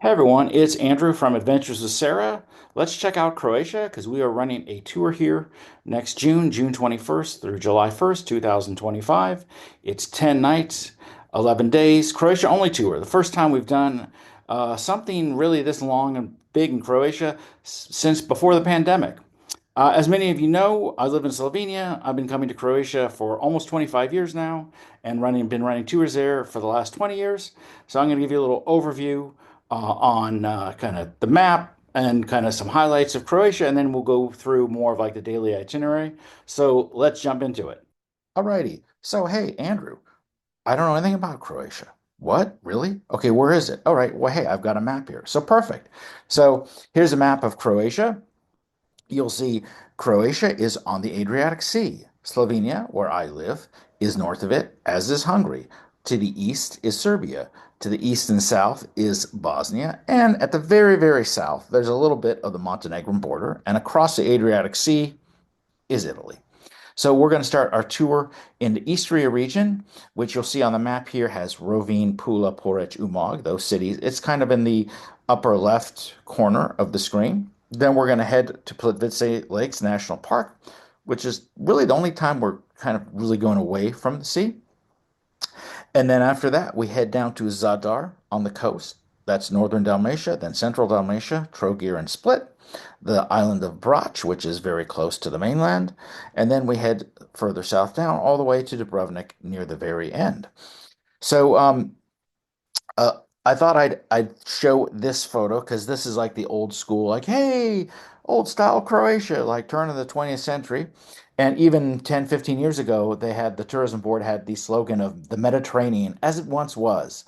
Hi everyone, it's Andrew from Adventures with Sarah. Let's check out Croatia because we are running a tour here next June, June 21st through July 1st, 2025. It's 10 nights, 11 days, Croatia only tour. The first time we've done something really this long and big in Croatia since before the pandemic. As many of you know, I live in Slovenia. I've been coming to Croatia for almost 25 years now and been running tours there for the last 20 years. So I'm going to give you a little overview on kind of the map and kind of some highlights of Croatia, and then we'll go through more of like the daily itinerary. So let's jump into it. Alrighty. So, hey, Andrew, I don't know anything about Croatia. What? Really? Okay, where is it? All right. Well, hey, I've got a map here. So perfect. So here's a map of Croatia. You'll see Croatia is on the Adriatic Sea. Slovenia, where I live, is north of it, as is Hungary. To the east is Serbia. To the east and south is Bosnia. And at the very, very south, there's a little bit of the Montenegrin border. And across the Adriatic Sea is Italy. So we're going to start our tour in the Istria region, which you'll see on the map here has Rovinj, Pula, Poreč, Umag, those cities. It's kind of in the upper left corner of the screen. Then we're going to head to Plitvice Lakes National Park, which is really the only time we're kind of really going away from the sea. And then after that, we head down to Zadar on the coast. That's northern Dalmatia, then central Dalmatia, Trogir, and Split. The island of Brač, which is very close to the mainland. And then we head further south down all the way to Dubrovnik near the very end. So uh, I thought I'd show this photo because this is like the old school, like, hey, old style Croatia, like turn of the 20th century. And even 10, 15 years ago, they had the tourism board had the slogan of the Mediterranean as it once was.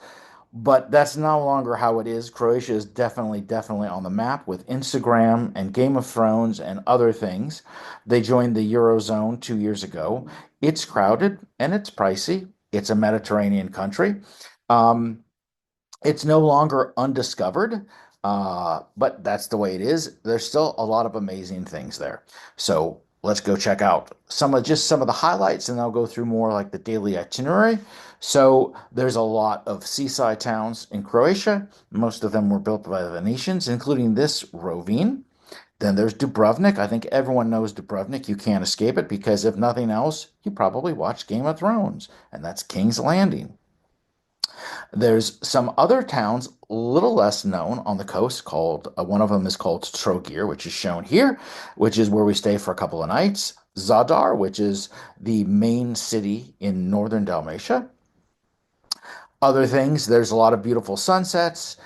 But that's no longer how it is. Croatia is definitely on the map with Instagram and Game of Thrones and other things. They joined the Eurozone 2 years ago. It's crowded and it's pricey. It's a Mediterranean country. Um, it's no longer undiscovered, but that's the way it is. There's still a lot of amazing things there. So let's go check out some of the highlights, and I'll go through more like the daily itinerary. So there's a lot of seaside towns in Croatia. Most of them were built by the Venetians, including this Rovinj. Then there's Dubrovnik. I think everyone knows Dubrovnik. You can't escape it because if nothing else, you probably watched Game of Thrones, and that's King's Landing. There's some other towns a little less known on the coast called one of them is called Trogir, which is shown here, which is where we stay for a couple of nights. Zadar, which is the main city in northern Dalmatia. Other things, there's a lot of beautiful sunsets.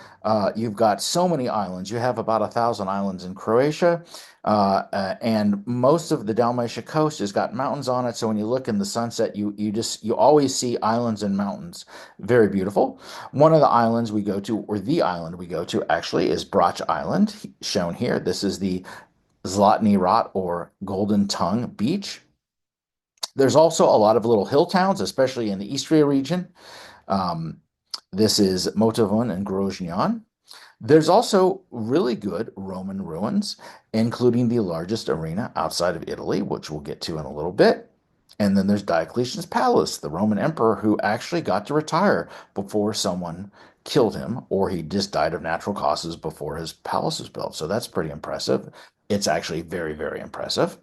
You've got so many islands. You have about 1,000 islands in Croatia, and most of the Dalmatia coast has got mountains on it. So when you look in the sunset, you always see islands and mountains. Very beautiful. One of the islands we go to, or the island we go to, actually is Brač Island, shown here. This is the Zlatni Rat or Golden Tongue Beach. There's also a lot of little hill towns, especially in the Istria region. Um, this is Motovun and Groznian. There's also really good Roman ruins, including the largest arena outside of Italy, which we'll get to in a little bit. And then there's Diocletian's palace, the Roman emperor who actually got to retire before someone killed him, or he just died of natural causes before his palace was built. So that's pretty impressive. It's actually very impressive.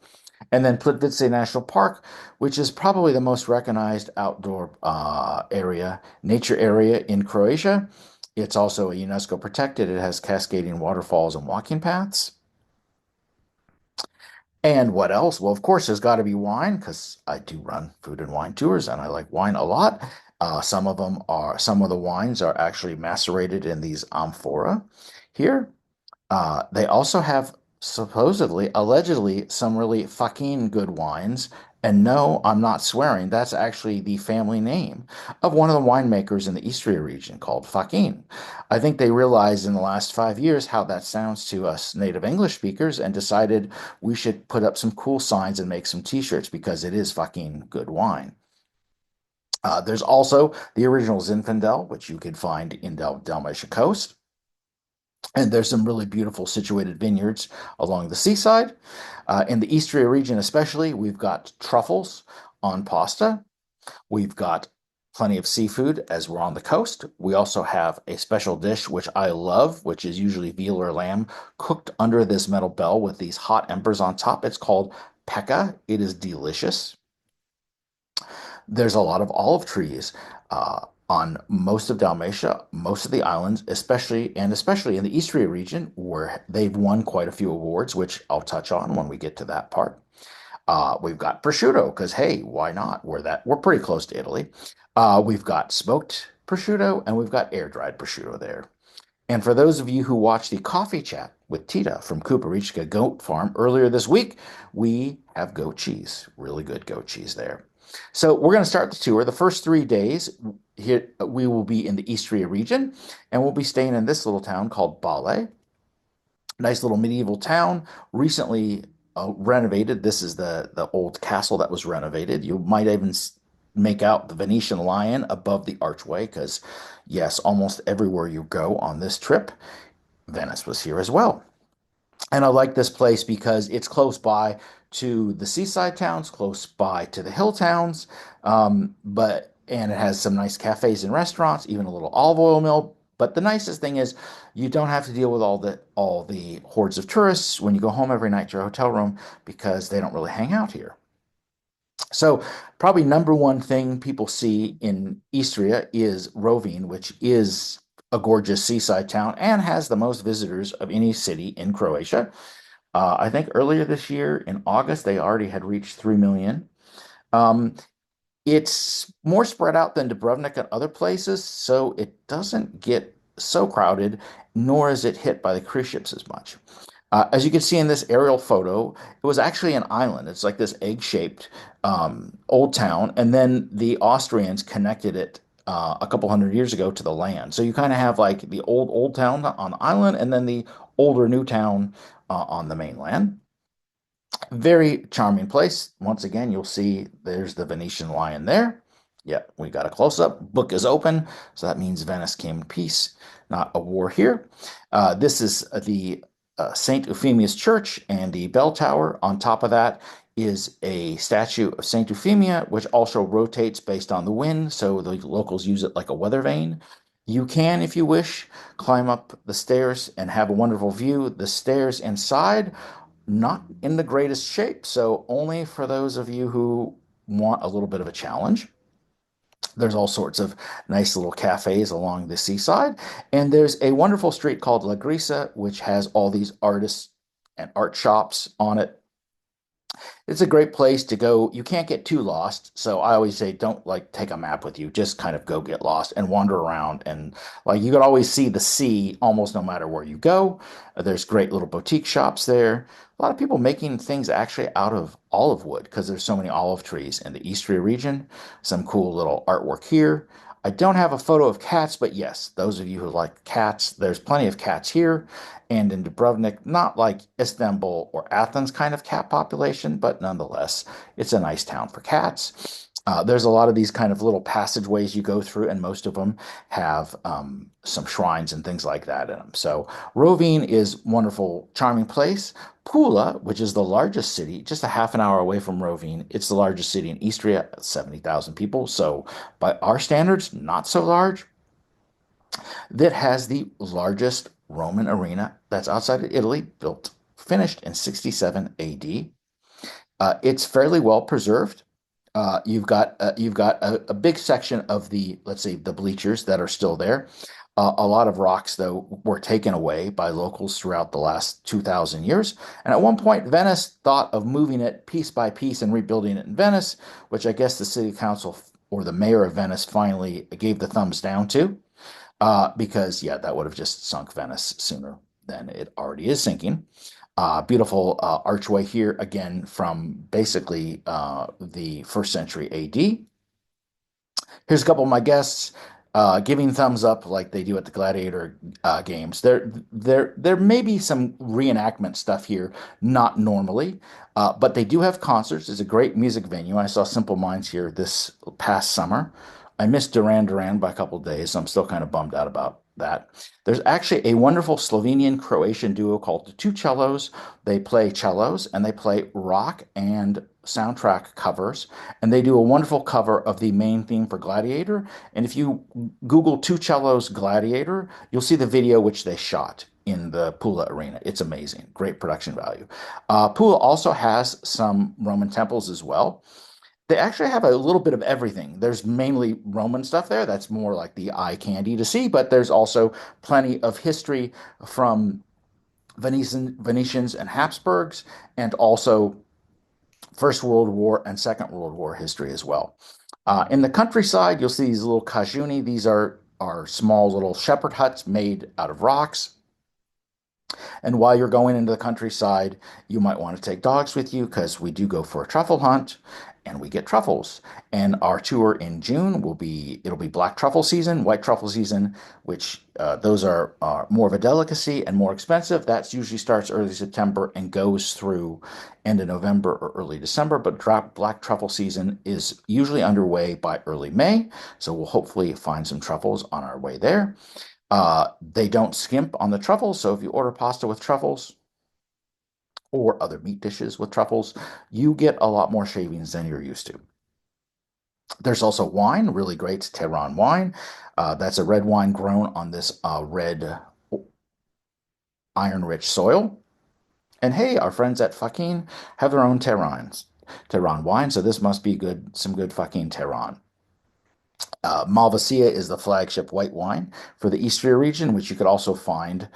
And then Plitvice National Park, which is probably the most recognized outdoor nature area in Croatia. It's also a UNESCO protected. It has cascading waterfalls and walking paths. And what else? Well, of course, there's got to be wine because I do run food and wine tours and I like wine a lot. Some of the wines are actually macerated in these amphora here. They also have supposedly, allegedly, some really fucking good wines. And no, I'm not swearing. That's actually the family name of one of the winemakers in the Istria region called Fakin. I think they realized in the last 5 years how that sounds to us native English speakers and decided we should put up some cool signs and make some t-shirts because it is fucking good wine. There's also the original Zinfandel, which you could find in Dalmatia coast. And there's some really beautiful situated vineyards along the seaside. In the Istria region, especially, we've got truffles on pasta. We've got Plenty of seafood as we're on the coast. We also have a special dish which I love, which is usually veal or lamb cooked under this metal bell with these hot embers on top. It's called peka. It is delicious. There's a lot of olive trees on most of Dalmatia, most of the islands, especially in the Istria region, where they've won quite a few awards, which I'll touch on when we get to that part. We've got prosciutto because hey, why not? We're pretty close to Italy. We've got smoked prosciutto and we've got air dried prosciutto there. And for those of you who watched the coffee chat with Tita from Kuparichka Goat Farm earlier this week, we have goat cheese, really good goat cheese there. So we're going to start the tour. The first 3 days, here we will be in the Istria region, and we'll be staying in this little town called Bale. Nice little medieval town, recently renovated. This is the old castle that was renovated. You might even make out the Venetian lion above the archway, because yes, almost everywhere you go on this trip, Venice was here as well. And I like this place because it's close by to the seaside towns, close by to the hill towns, but and it has some nice cafes and restaurants, even a little olive oil mill. But the nicest thing is you don't have to deal with all the hordes of tourists when you go home every night to your hotel room because they don't really hang out here. So probably number one thing people see in Istria is Rovine, which is a gorgeous seaside town and has the most visitors of any city in Croatia. I think earlier this year in August, they already had reached 3 million. Um, it's more spread out than Dubrovnik and other places, so it doesn't get so crowded, nor is it hit by the cruise ships as much. As you can see in this aerial photo, it was actually an island. It's like this egg-shaped old town, and then the Austrians connected it a couple hundred years ago to the land. So you kind of have like the old town on the island, and then the older new town on the mainland. Very charming place. Once again, you'll see there's the Venetian lion there. Yeah, we got a close up. Book is open, so that means Venice came in peace, not a war here. This is the St. Euphemia's Church and the bell tower. On top of that is a statue of St. Euphemia, which also rotates based on the wind, so the locals use it like a weather vane. You can, if you wish, climb up the stairs and have a wonderful view. The stairs inside not in the greatest shape, so only for those of you who want a little bit of a challenge. There's all sorts of nice little cafes along the seaside, and there's a wonderful street called La Grisa, which has all these artists and art shops on it. It's a great place to go. You can't get too lost, so I always say don't like take a map with you. Just kind of go get lost and wander around, and like you can always see the sea almost no matter where you go. There's great little boutique shops there. A lot of people making things actually out of olive wood because there's so many olive trees in the Istria region. Some cool little artwork here. I don't have a photo of cats, but yes, those of you who like cats, there's plenty of cats here. And in Dubrovnik, not like Istanbul or Athens kind of cat population, but nonetheless, it's a nice town for cats. There's a lot of these kind of little passageways you go through, and most of them have some shrines and things like that in them. So Rovine is wonderful, charming place. Pula, which is the largest city, just a half an hour away from Rovine, it's the largest city in Istria, 70,000 people. So by our standards, not so large. That has the largest Roman arena that's outside of Italy, built, finished in 67 AD. It's fairly well preserved. You've got a big section of the, let's say, the bleachers that are still there. A lot of rocks, though, were taken away by locals throughout the last 2,000 years. And at one point, Venice thought of moving it piece by piece and rebuilding it in Venice, which I guess the city council or the mayor of Venice finally gave the thumbs down to. Because, yeah, that would have just sunk Venice sooner than it already is sinking. Beautiful archway here, again, from basically the first century AD. Here's a couple of my guests giving thumbs up like they do at the Gladiator games. There may be some reenactment stuff here, not normally, but they do have concerts. It's a great music venue. I saw Simple Minds here this past summer. I missed Duran Duran by a couple of days, so I'm still kind of bummed out about that. There's actually a wonderful Slovenian Croatian duo called the Two Cellos. They play cellos and they play rock and soundtrack covers, and they do a wonderful cover of the main theme for Gladiator. And if you Google Two Cellos Gladiator, you'll see the video which they shot in the Pula Arena. It's amazing, great production value. Pula also has some Roman temples as well. They actually have a little bit of everything. There's mainly Roman stuff there. That's more like the eye candy to see, but there's also plenty of history from Venetians and Habsburgs, and also First World War and Second World War history as well. In the countryside, you'll see these little kajuni. These are small little shepherd huts made out of rocks. And while you're going into the countryside, you might want to take dogs with you because we do go for a truffle hunt and we get truffles. And our tour in June it'll be black truffle season, white truffle season, which those are more of a delicacy and more expensive. That usually starts early September and goes through end of November or early December. But black truffle season is usually underway by early May. So we'll hopefully find some truffles on our way there. They don't skimp on the truffles, so if you order pasta with truffles or other meat dishes with truffles, you get a lot more shavings than you're used to. There's also wine, really great Tehran wine. That's a red wine grown on this red iron-rich soil. And hey, our friends at Fakin have their own Tehran wine, so this must be good, some good Fakin Tehran. Malvasia is the flagship white wine for the Istria region, which you could also find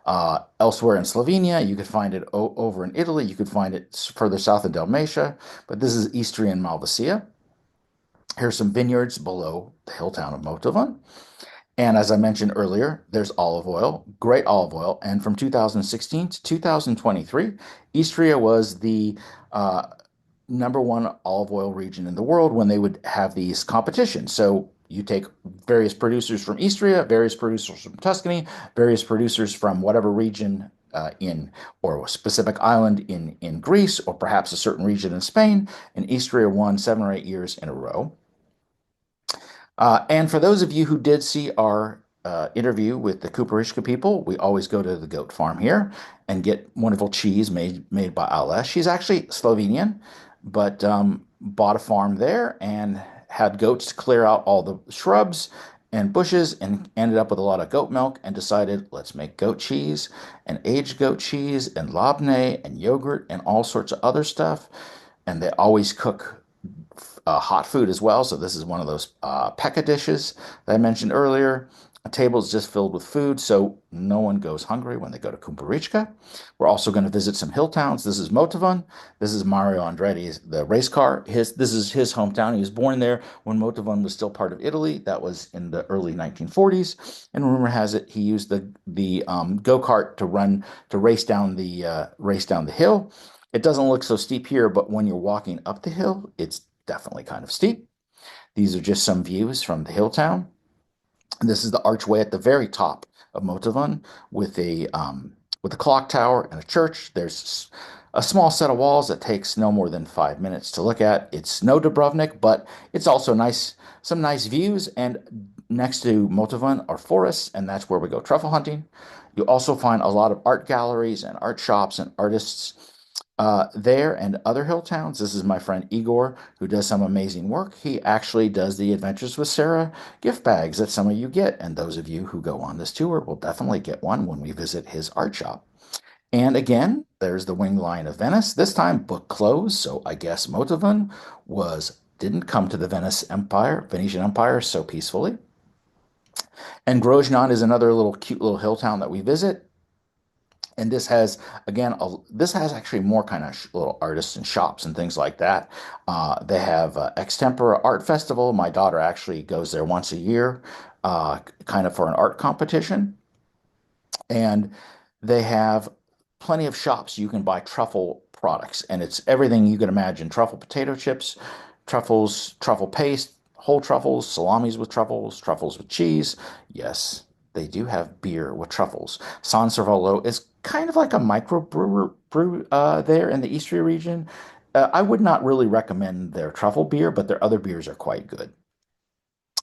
elsewhere in Slovenia. You could find it over in Italy. You could find it further south in Dalmatia, but this is Istrian Malvasia. Here's some vineyards below the hill town of Motovan. And as I mentioned earlier, there's olive oil, great olive oil. And from 2016 to 2023, Istria was the number one olive oil region in the world when they would have these competitions. So you take various producers from Istria, various producers from Tuscany, various producers from whatever region in or a specific island in Greece, or perhaps a certain region in Spain, and Istria won 7 or 8 years in a row. And for those of you who did see our interview with the Kuparishka people, we always go to the goat farm here and get wonderful cheese made by Ales. She's actually Slovenian, but bought a farm there and had goats clear out all the shrubs and bushes and ended up with a lot of goat milk and decided, let's make goat cheese and aged goat cheese and labneh and yogurt and all sorts of other stuff. And they always cook hot food as well. So this is one of those pekka dishes that I mentioned earlier. A table is just filled with food, so no one goes hungry when they go to Kumparichka. We're also going to visit some hill towns. This is Motovan. This is Mario Andretti's the race car. This is his hometown. He was born there when Motovan was still part of Italy. That was in the early 1940s. And rumor has it he used the go-kart to race down the hill. It doesn't look so steep here, but when you're walking up the hill, it's definitely kind of steep. These are just some views from the hill town. This is the archway at the very top of Motovan with a clock tower and a church. There's a small set of walls that takes no more than 5 minutes to look at. It's no Dubrovnik, but it's also nice, some nice views. And next to Motovan are forests, and that's where we go truffle hunting. You'll also find a lot of art galleries and art shops and artists there and other hill towns. This is my friend Igor, who does some amazing work. He actually does the Adventures with Sarah gift bags that some of you get, and those of you who go on this tour will definitely get one when we visit his art shop. And again, there's the Winged Lion of Venice. This time book closed, so I guess Motovan didn't come to the Venetian Empire so peacefully. And Groznan is another little cute little hill town that we visit. And this has, again, this has actually more kind of little artists and shops and things like that. They have Extempora Art Festival. My daughter actually goes there once a year, kind of for an art competition. And they have plenty of shops you can buy truffle products. And it's everything you can imagine: truffle potato chips, truffles, truffle paste, whole truffles, salamis with truffles, truffles with cheese. Yes, they do have beer with truffles. San Servolo is kind of like a brew there in the Istria region. I would not really recommend their truffle beer, but their other beers are quite good.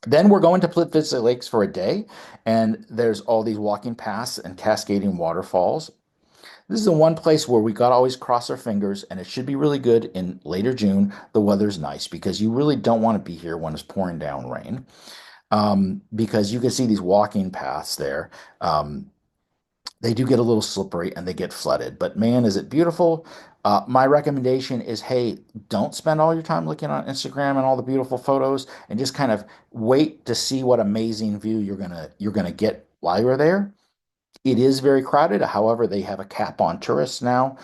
Then we're going to Plitvice Lakes for a day, and there's all these walking paths and cascading waterfalls. This is the one place where we got to always cross our fingers, and it should be really good in later June. The weather's nice because you really don't want to be here when it's pouring down rain, because you can see these walking paths there. Um, they do get a little slippery and they get flooded, but man, is it beautiful. My recommendation is, hey, don't spend all your time looking on Instagram and all the beautiful photos, and just kind of wait to see what amazing view you're gonna get while you're there. It is very crowded. However, they have a cap on tourists now,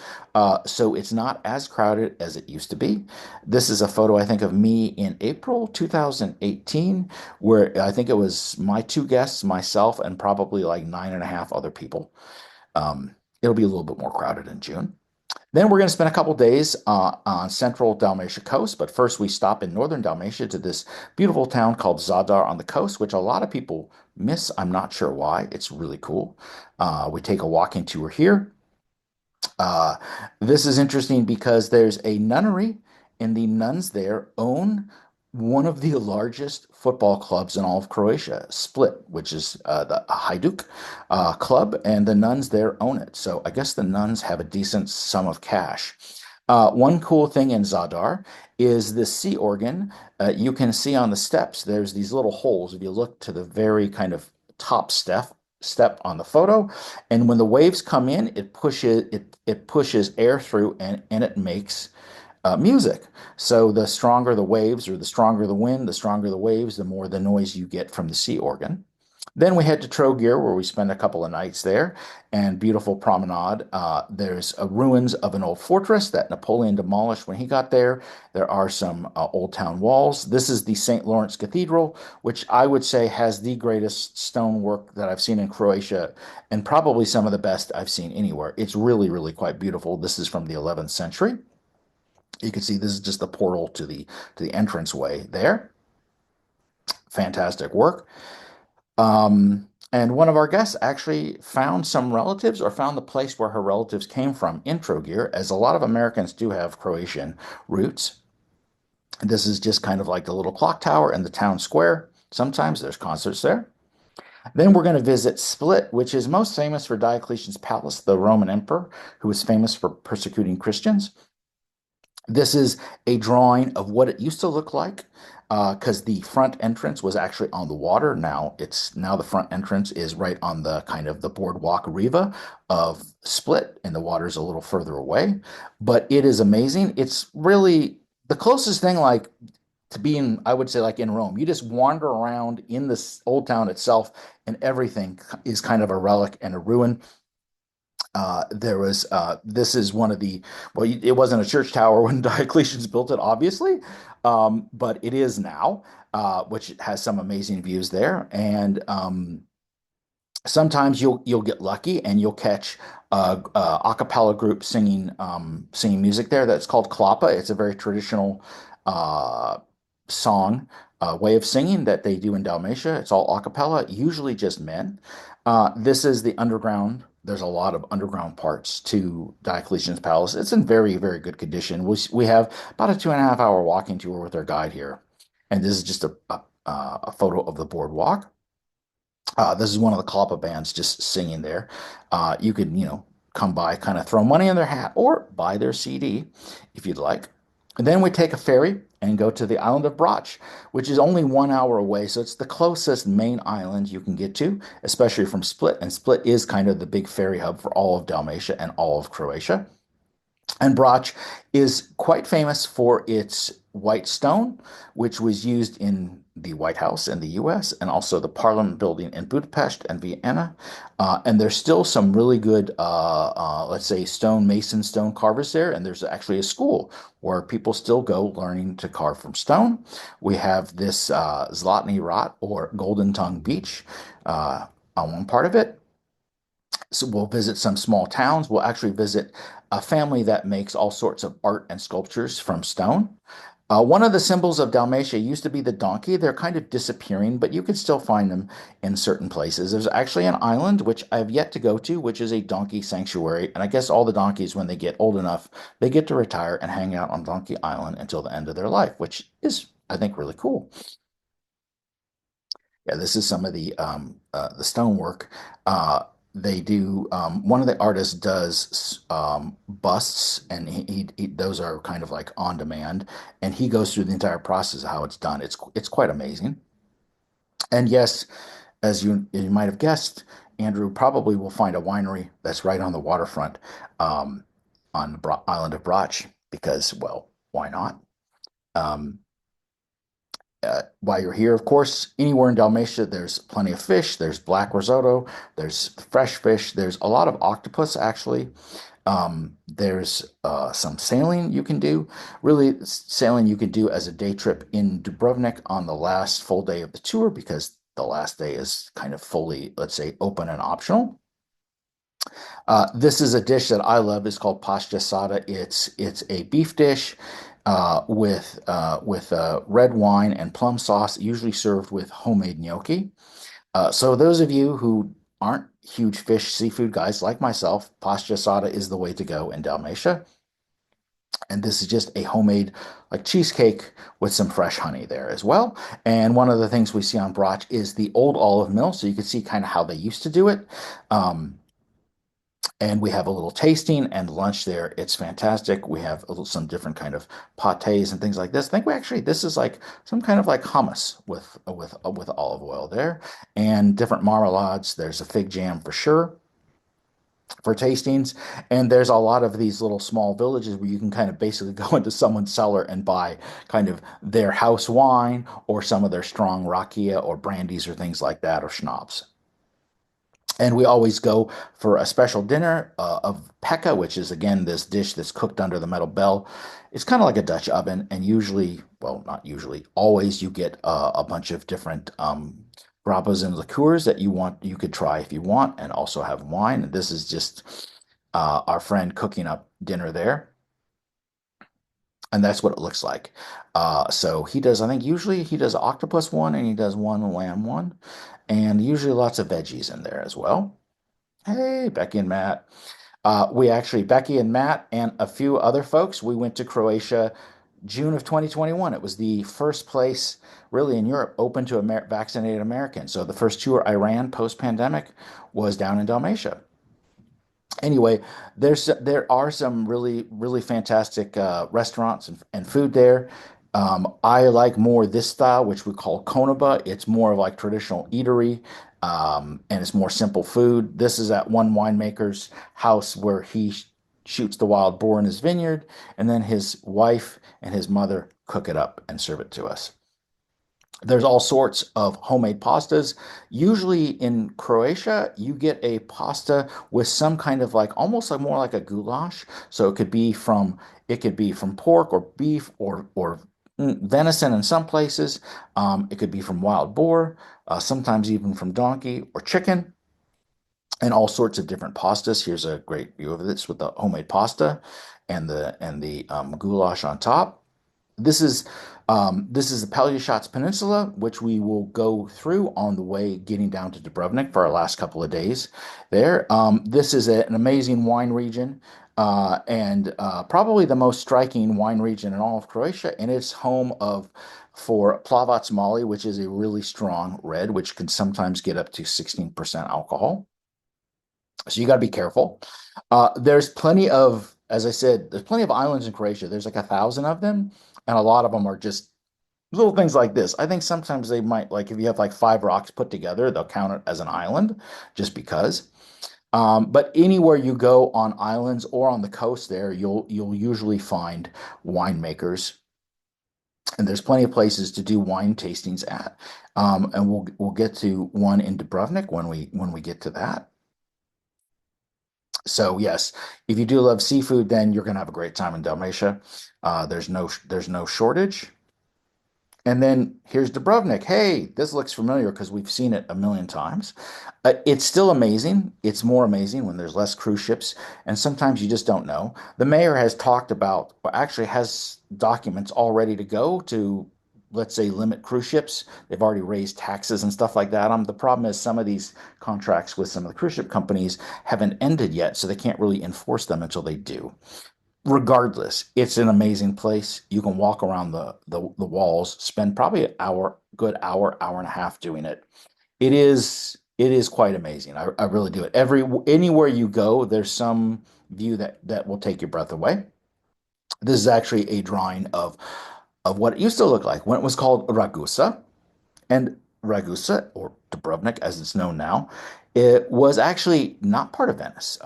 so it's not as crowded as it used to be. This is a photo, I think, of me in April 2018, where I think it was my two guests, myself, and probably like nine and a half other people. It'll be a little bit more crowded in June. Then we're going to spend a couple days on central Dalmatia coast, but first we stop in northern Dalmatia to this beautiful town called Zadar on the coast, which a lot of people miss. I'm not sure why. It's really cool. We take a walking tour here. Uh, this is interesting because there's a nunnery, and the nuns there own one of the largest football clubs in all of Croatia, Split, which is the Hajduk club, and the nuns there own it. So I guess the nuns have a decent sum of cash. One cool thing in Zadar is the sea organ. You can see on the steps, there's these little holes. If you look to the very kind of top step on the photo, and when the waves come in, it pushes air through, and it makes music. So the stronger the waves, or the stronger the wind, the stronger the waves, the more the noise you get from the sea organ. Then we head to Trogir, where we spend a couple of nights there, and beautiful promenade. There's ruins of an old fortress that Napoleon demolished when he got there. There are some old town walls. This is the St. Lawrence Cathedral, which I would say has the greatest stonework that I've seen in Croatia, and probably some of the best I've seen anywhere. It's really, really quite beautiful. This is from the 11th century. You can see this is just the portal to the entranceway there. Fantastic work. And one of our guests actually found some relatives, or found the place where her relatives came from in Trogir, as a lot of Americans do have Croatian roots. This is just kind of like the little clock tower in the town square. Sometimes there's concerts there. Then we're going to visit Split, which is most famous for Diocletian's palace, the Roman emperor, who was famous for persecuting Christians. This is a drawing of what it used to look like, because the front entrance was actually on the water. Now the front entrance is right on the kind of the boardwalk riva of Split, and the water's a little further away. But it is amazing. It's really the closest thing like to being, I would say, like in Rome. You just wander around in this old town itself, and everything is kind of a relic and a ruin. This is one of well, it wasn't a church tower when Diocletian's built it, obviously, but it is now, which has some amazing views there. And sometimes you'll get lucky and you'll catch a cappella group singing music there. That's called klapa. It's a very traditional uh, song way of singing that they do in Dalmatia. It's all a cappella, usually just men. This is the underground. There's a lot of underground parts to Diocletian's palace. It's in very, very good condition. We have about a 2.5 hour walking tour with our guide here, and this is just a photo of the boardwalk. This is one of the Klapa bands just singing there. You could, come by, kind of throw money in their hat, or buy their CD if you'd like. And then we take a ferry and go to the island of Brač, which is only 1 hour away. So it's the closest main island you can get to, especially from Split. And Split is kind of the big ferry hub for all of Dalmatia and all of Croatia. And Brač is quite famous for its white stone, which was used in the White House in the US, and also the Parliament building in Budapest and Vienna. And there's still some really good, let's say, stone carvers there. And there's actually a school where people still go learning to carve from stone. We have this Zlatni Rat, or Golden Tongue Beach, on one part of it. So we'll visit some small towns. We'll actually visit a family that makes all sorts of art and sculptures from stone. One of the symbols of Dalmatia used to be the donkey. They're kind of disappearing, but you can still find them in certain places. There's actually an island, which I've yet to go to, which is a donkey sanctuary. And I guess all the donkeys, when they get old enough, they get to retire and hang out on Donkey Island until the end of their life, which is, I think, really cool. Yeah, this is some of the stonework. Uh, they do one of the artists does busts, and those are kind of like on demand, and he goes through the entire process of how it's done. It's quite amazing. And yes, as you might have guessed, Andrew probably will find a winery that's right on the waterfront, um, on the island of Brach, because, well, why not? Um, while you're here, of course, anywhere in Dalmatia, there's plenty of fish. There's black risotto. There's fresh fish. There's a lot of octopus, actually. There's some sailing you can do. Really, sailing you can do as a day trip in Dubrovnik on the last full day of the tour, because the last day is kind of fully, let's say, open and optional. This is a dish that I love. It's called pasta asada. It's a beef dish with red wine and plum sauce, usually served with homemade gnocchi. So those of you who aren't huge fish seafood guys like myself, pasta asada is the way to go in Dalmatia. And this is just a homemade like cheesecake with some fresh honey there as well. And one of the things we see on brach is the old olive mill, so you can see kind of how they used to do it. Um, and we have a little tasting and lunch there. It's fantastic. We have some different kind of pates and things like this. I think we actually this is like some kind of like hummus with olive oil there, and different marmalades. There's a fig jam for sure for tastings, and there's a lot of these little small villages where you can kind of basically go into someone's cellar and buy kind of their house wine or some of their strong rakia or brandies or things like that, or schnapps. And we always go for a special dinner of pekka, which is again this dish that's cooked under the metal bell. It's kind of like a Dutch oven, and usually, well, not usually, always you get a bunch of different grappas and liqueurs that you could try if you want, and also have wine. And this is just our friend cooking up dinner there, and that's what it looks like. So he does, I think usually he does octopus one, and he does one lamb one, and usually lots of veggies in there as well. Hey, Becky and Matt. We actually, Becky and Matt and a few other folks, we went to Croatia June of 2021. It was the first place really in Europe open to vaccinated Americans. So the first tour I ran post-pandemic was down in Dalmatia. Anyway, there are some really fantastic restaurants and food there. I like more this style, which we call Konaba. It's more of like traditional eatery, and it's more simple food. This is at one winemaker's house where he shoots the wild boar in his vineyard, and then his wife and his mother cook it up and serve it to us. There's all sorts of homemade pastas. Usually in Croatia, you get a pasta with some kind of like almost like more like a goulash. So it could be from pork or beef or venison in some places. It could be from wild boar, sometimes even from donkey or chicken, and all sorts of different pastas. Here's a great view of this with the homemade pasta and the goulash on top. This is the Paliashots Peninsula, which we will go through on the way getting down to Dubrovnik for our last couple of days there. This is an amazing wine region, and probably the most striking wine region in all of Croatia, and it's home of for Plavac Mali, which is a really strong red, which can sometimes get up to 16% alcohol. So you got to be careful. There's plenty of, as I said, there's plenty of islands in Croatia. There's like 1,000 of them, and a lot of them are just little things like this. I think sometimes they might, like if you have like five rocks put together, they'll count it as an island just because. But anywhere you go on islands or on the coast there, you'll usually find winemakers, and there's plenty of places to do wine tastings at. And we'll get to one in Dubrovnik when we get to that. So yes, if you do love seafood, then you're gonna have a great time in Dalmatia. There's no shortage. And then here's Dubrovnik. Hey, this looks familiar because we've seen it a million times. It's still amazing. It's more amazing when there's less cruise ships, and sometimes you just don't know. The mayor has talked about, or actually has documents all ready to go to, let's say, limit cruise ships. They've already raised taxes and stuff like that. The problem is some of these contracts with some of the cruise ship companies haven't ended yet, so they can't really enforce them until they do. Regardless, it's an amazing place. You can walk around the walls, spend probably an hour, good hour, hour and a half doing it. It is quite amazing. I really do it. Anywhere you go, there's some view that will take your breath away. This is actually a drawing of what it used to look like when it was called Ragusa. And Ragusa, or Dubrovnik as it's known now, it was actually not part of Venice.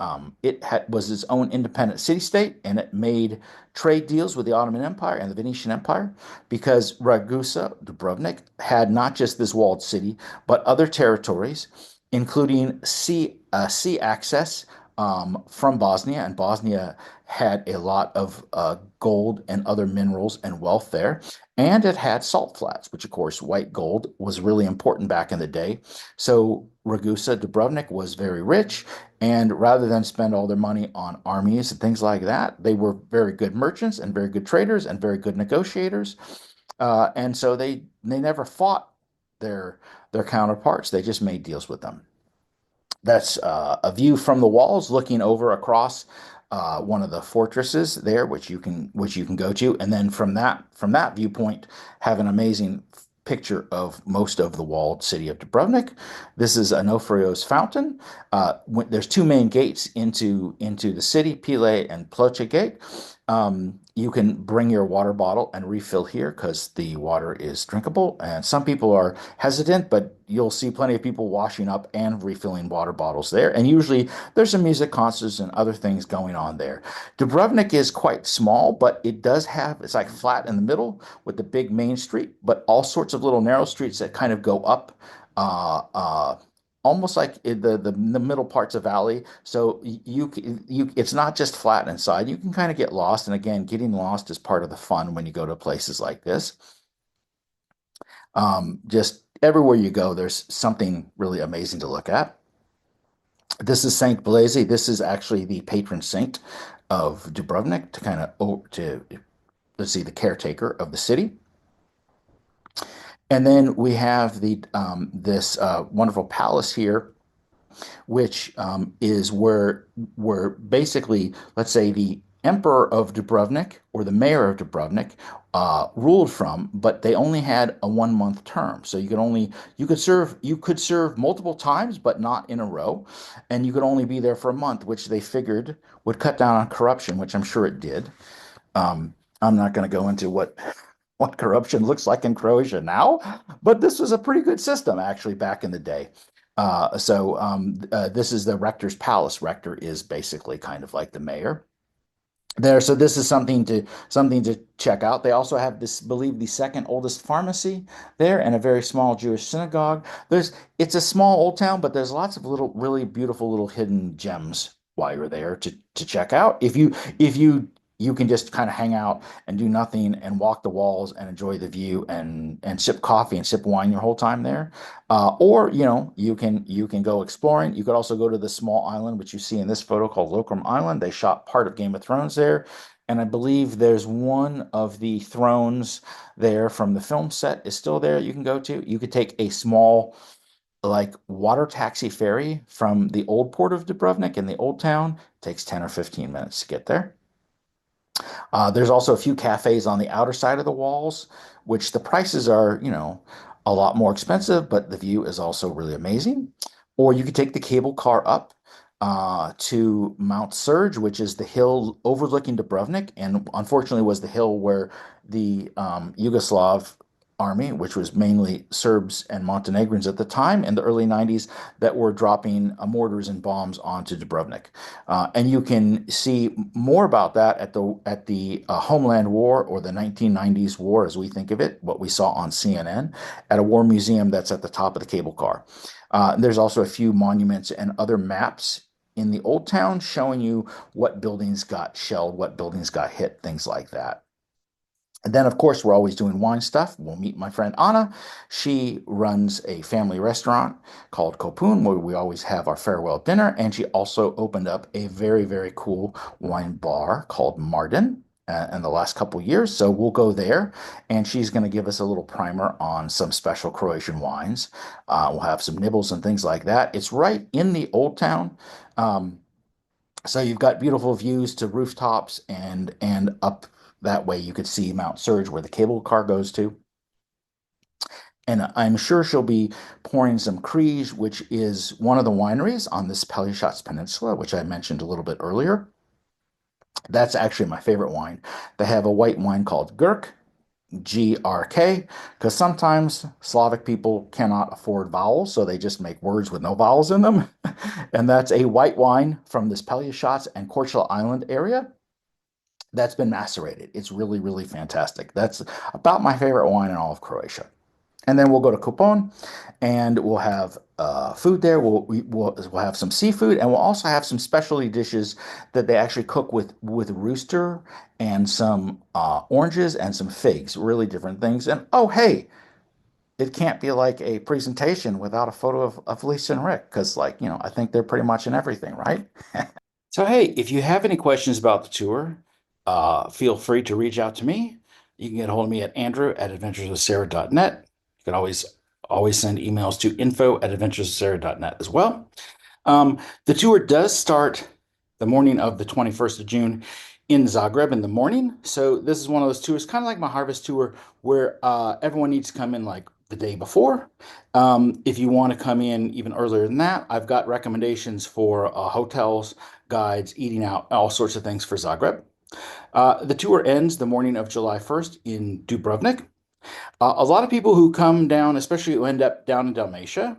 Was its own independent city-state, and it made trade deals with the Ottoman Empire and the Venetian Empire because Ragusa, Dubrovnik, had not just this walled city, but other territories, including sea access from Bosnia, and Bosnia had a lot of gold and other minerals and wealth there. And it had salt flats, which, of course, white gold was really important back in the day. So Ragusa Dubrovnik was very rich. And rather than spend all their money on armies and things like that, they were very good merchants and very good traders and very good negotiators. And so they never fought their their counterparts. They just made deals with them. That's a view from the walls looking over across one of the fortresses there, which you can go to, and then from that viewpoint, have an amazing picture of most of the walled city of Dubrovnik. This is Onofrio's fountain. There's two main gates into the city, Pile and Ploce Gate. You can bring your water bottle and refill here because the water is drinkable. And some people are hesitant, but you'll see plenty of people washing up and refilling water bottles there. And usually there's some music concerts and other things going on there. Dubrovnik is quite small, but it's like flat in the middle with the big main street, but all sorts of little narrow streets that kind of go up. Uh, uh, Almost like the middle part's a valley, so it's not just flat inside. You can kind of get lost, and again, getting lost is part of the fun when you go to places like this. Just everywhere you go, there's something really amazing to look at. This is Saint Blaise. This is actually the patron saint of Dubrovnik, to kind of to let's see, the caretaker of the city. And then we have the this wonderful palace here, which is where basically, let's say, the emperor of Dubrovnik or the mayor of Dubrovnik ruled from, but they only had a 1 month term. So you could serve multiple times, but not in a row, and you could only be there for a month, which they figured would cut down on corruption, which I'm sure it did. I'm not going to go into what corruption looks like in Croatia now, but this was a pretty good system actually back in the day. This is the rector's palace. Rector is basically kind of like the mayor there. So this is something to check out. They also have this, believe, the second oldest pharmacy there, and a very small Jewish synagogue. It's a small old town, but there's lots of little, really beautiful little hidden gems while you're there to check out. If you can just kind of hang out and do nothing and walk the walls and enjoy the view and sip coffee and sip wine your whole time there. Or you can go exploring. You could also go to the small island which you see in this photo called Lokrum Island. They shot part of Game of Thrones there, and I believe there's one of the thrones there from the film set is still there. You can go to. You could take a small, like, water taxi ferry from the old port of Dubrovnik in the old town. It takes 10 or 15 minutes to get there. There's also a few cafes on the outer side of the walls, which the prices are, a lot more expensive, but the view is also really amazing. Or you could take the cable car up to Mount Surge, which is the hill overlooking Dubrovnik, and unfortunately was the hill where the Yugoslav army, which was mainly Serbs and Montenegrins at the time in the early 90s, that were dropping mortars and bombs onto Dubrovnik. And you can see more about that at the Homeland War, or the 1990s war as we think of it, what we saw on CNN, at a war museum that's at the top of the cable car. There's also a few monuments and other maps in the old town showing you what buildings got shelled, what buildings got hit, things like that. And then, of course, we're always doing wine stuff. We'll meet my friend Anna. She runs a family restaurant called Kopun, where we always have our farewell dinner. And she also opened up a very, very cool wine bar called Marden in the last couple years. So we'll go there, and she's going to give us a little primer on some special Croatian wines. We'll have some nibbles and things like that. It's right in the old town. Um, So you've got beautiful views to rooftops and up that way you could see Mount Surge where the cable car goes to. And I'm sure she'll be pouring some Kriege, which is one of the wineries on this Peliashots Peninsula, which I mentioned a little bit earlier. That's actually my favorite wine. They have a white wine called Gurk, GRK, because sometimes Slavic people cannot afford vowels, so they just make words with no vowels in them. And that's a white wine from this Peliashots and Korčula Island area that's been macerated. It's really, really fantastic. That's about my favorite wine in all of Croatia. And then we'll go to Kupon and we'll have food there. We'll have some seafood and we'll also have some specialty dishes that they actually cook with rooster and some oranges and some figs, really different things. And oh, hey, it can't be like a presentation without a photo of Lisa and Rick because, like, I think they're pretty much in everything, right? So, hey, if you have any questions about the tour, feel free to reach out to me. You can get a hold of me at andrew@adventureswithsarah.net. You can always send emails to info@adventureswithsarah.net as well. The tour does start the morning of the 21st of June in Zagreb in the morning. So this is one of those tours, kind of like my harvest tour, where everyone needs to come in like the day before. If you want to come in even earlier than that, I've got recommendations for hotels, guides, eating out, all sorts of things for Zagreb. The tour ends the morning of July 1st in Dubrovnik. A lot of people who come down, especially who end up down in Dalmatia,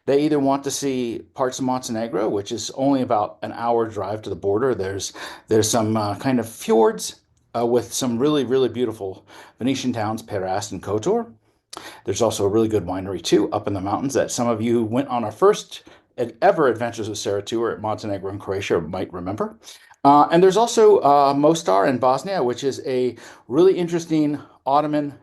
they either want to see parts of Montenegro, which is only about an hour drive to the border. There's some kind of fjords with some really, really beautiful Venetian towns, Perast and Kotor. There's also a really good winery too up in the mountains that some of you who went on our first ever Adventures with Sarah tour at Montenegro and Croatia might remember. And there's also Mostar in Bosnia, which is a really interesting Ottoman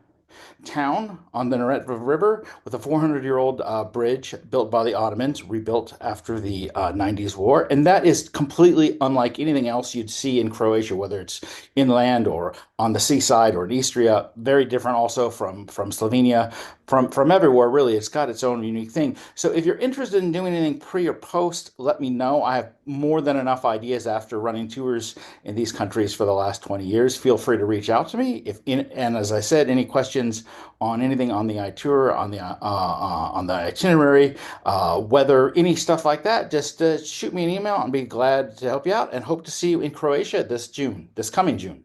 town on the Neretva River with a 400-year-old bridge built by the Ottomans, rebuilt after the 90s war. And that is completely unlike anything else you'd see in Croatia, whether it's inland or on the seaside or in Istria. Very different also from Slovenia, from everywhere, really. It's got its own unique thing. So if you're interested in doing anything pre or post, let me know. I have more than enough ideas after running tours in these countries for the last 20 years. Feel free to reach out to me. And as I said, any questions on anything on the iTour, on the itinerary, weather, any stuff like that, just shoot me an email and be glad to help you out. And hope to see you in Croatia this coming June.